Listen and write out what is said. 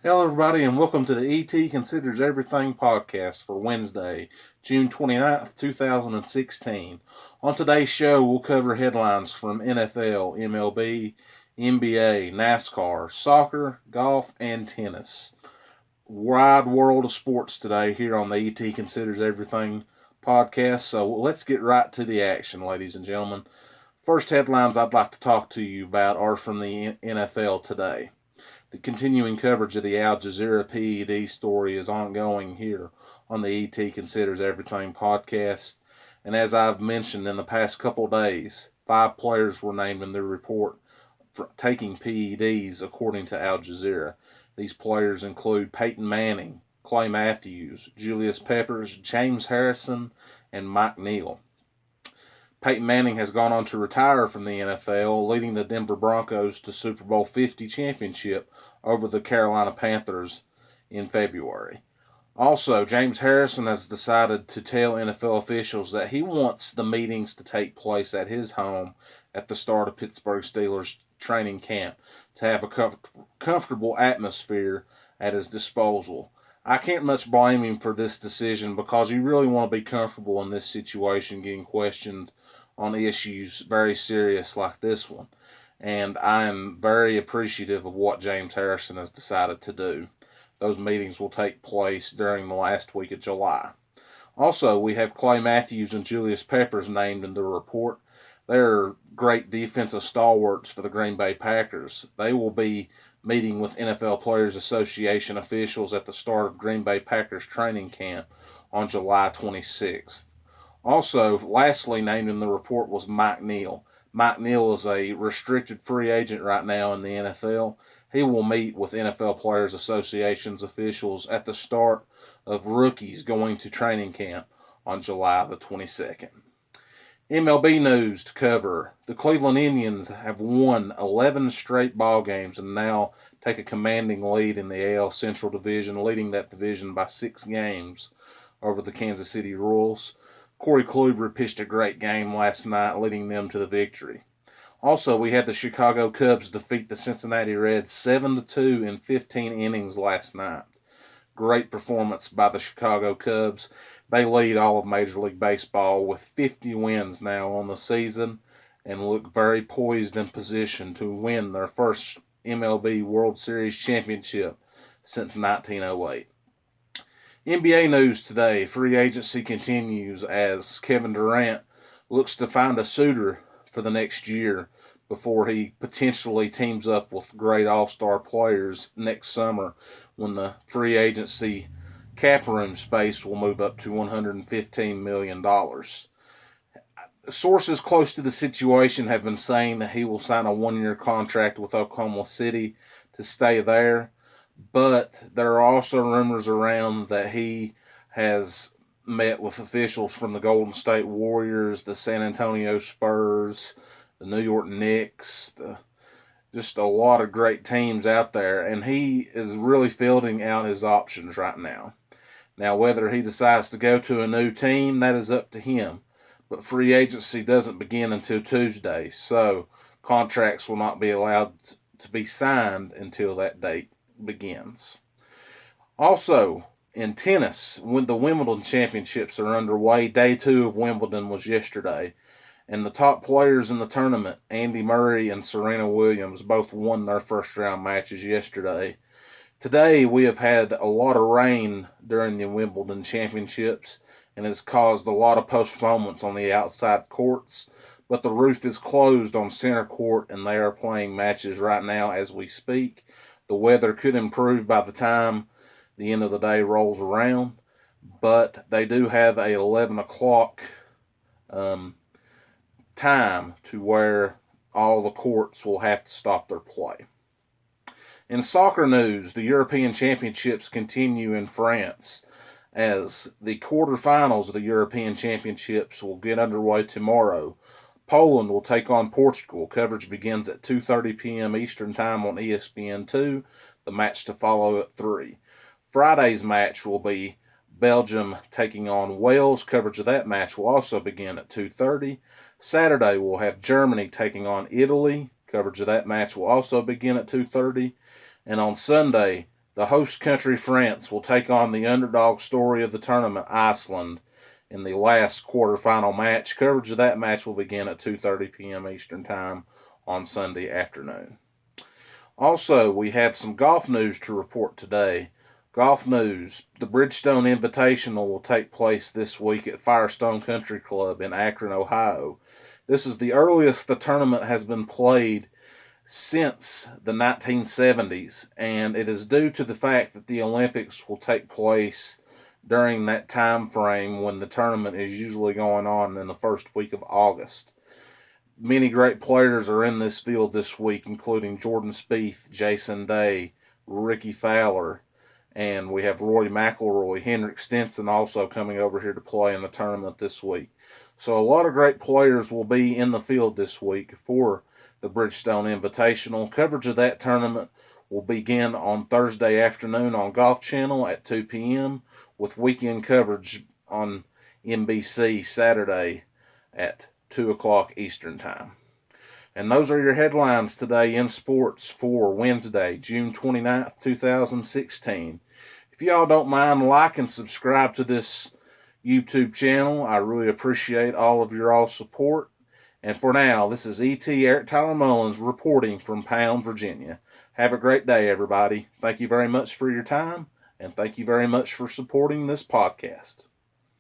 Hello, everybody, and welcome to the ET Considers Everything podcast for Wednesday, June 29th, 2016. On today's show, we'll cover headlines from NFL, MLB, NBA, NASCAR, soccer, golf, and tennis. Wide world of sports today here on the ET Considers Everything podcast. So let's get right to the action, ladies and gentlemen. First headlines I'd like to talk to you about are from the NFL today. The continuing coverage of the Al Jazeera PED story is ongoing here on the ET Considers Everything podcast. And as I've mentioned in the past couple days, 5 players were named in the report for taking PEDs according to Al Jazeera. These players include Peyton Manning, Clay Matthews, Julius Peppers, James Harrison, and Mike Neal. Peyton Manning has gone on to retire from the NFL, leading the Denver Broncos to Super Bowl 50 championship over the Carolina Panthers in February. Also, James Harrison has decided to tell NFL officials that he wants the meetings to take place at his home at the start of Pittsburgh Steelers training camp to have a comfortable atmosphere at his disposal. I can't much blame him for this decision because you really want to be comfortable in this situation, getting questioned on issues very serious like this one. And I am very appreciative of what James Harrison has decided to do. Those meetings will take place during the last week of July. Also, we have Clay Matthews and Julius Peppers named in the report. They're great defensive stalwarts for the Green Bay Packers. They will be meeting with NFL Players Association officials at the start of Green Bay Packers training camp on July 26th. Also, lastly named in the report was Mike Neal. Mike Neal is a restricted free agent right now in the NFL. He will meet with NFL Players Association's officials at the start of rookies going to training camp on July the 22nd. MLB news to cover. The Cleveland Indians have won 11 straight ball games and now take a commanding lead in the AL Central Division, leading that division by 6 games over the Kansas City Royals. Corey Kluber pitched a great game last night, leading them to the victory. Also, we had the Chicago Cubs defeat the Cincinnati Reds 7-2 in 15 innings last night. Great performance by the Chicago Cubs. They lead all of Major League Baseball with 50 wins now on the season and look very poised and positioned to win their first MLB World Series championship since 1908. NBA news today. Free agency continues as Kevin Durant looks to find a suitor for the next year before he potentially teams up with great all-star players next summer when the free agency cap room space will move up to $115 million. Sources close to the situation have been saying that he will sign a 1-year contract with Oklahoma City to stay there. But there are also rumors around that he has met with officials from the Golden State Warriors, the San Antonio Spurs, the New York Knicks, just a lot of great teams out there, and he is really fielding out his options right now. Now, whether he decides to go to a new team, that is up to him. But free agency doesn't begin until Tuesday, so contracts will not be allowed to be signed until that date begins. Also, in tennis, when the Wimbledon Championships are underway, day 2 of Wimbledon was yesterday, and the top players in the tournament, Andy Murray and Serena Williams, both won their first round matches yesterday. Today, we have had a lot of rain during the Wimbledon Championships and has caused a lot of postponements on the outside courts, but the roof is closed on center court and they are playing matches right now as we speak. The weather could improve by the time the end of the day rolls around, but they do have a 11 o'clock time to where all the courts will have to stop their play. In soccer news, the European Championships continue in France as the quarterfinals of the European Championships will get underway tomorrow. Poland will take on Portugal. Coverage begins at 2:30 p.m. Eastern Time on ESPN2. The match to follow at 3. Friday's match will be Belgium taking on Wales. Coverage of that match will also begin at 2:30. Saturday we'll have Germany taking on Italy. Coverage of that match will also begin at 2:30. And on Sunday, The host country, France, will take on the underdog story of the tournament, Iceland, in the last quarterfinal match. Coverage of that match will begin at 2:30 p.m. Eastern Time on Sunday afternoon. Also, we have some golf news to report today. Golf news. The Bridgestone Invitational will take place this week at Firestone Country Club in Akron, Ohio. This is the earliest the tournament has been played since the 1970s, and it is due to the fact that the Olympics will take place during that time frame when the tournament is usually going on in the first week of August. Many great players are in this field this week, including Jordan Spieth, Jason Day, Ricky Fowler, and we have Rory McIlroy, Henrik Stenson also coming over here to play in the tournament this week. So a lot of great players will be in the field this week for the Bridgestone Invitational. Coverage of that tournament will begin on Thursday afternoon on Golf Channel at 2 p.m. with weekend coverage on NBC Saturday at 2 o'clock Eastern Time. And those are your headlines today in sports for Wednesday, June 29th, 2016. If y'all don't mind, like and subscribe to this YouTube channel. I really appreciate all of your all support. And for now, this is E.T. Eric Tyler Mullins reporting from Pound, Virginia. Have a great day, everybody. Thank you very much for your time, and thank you very much for supporting this podcast.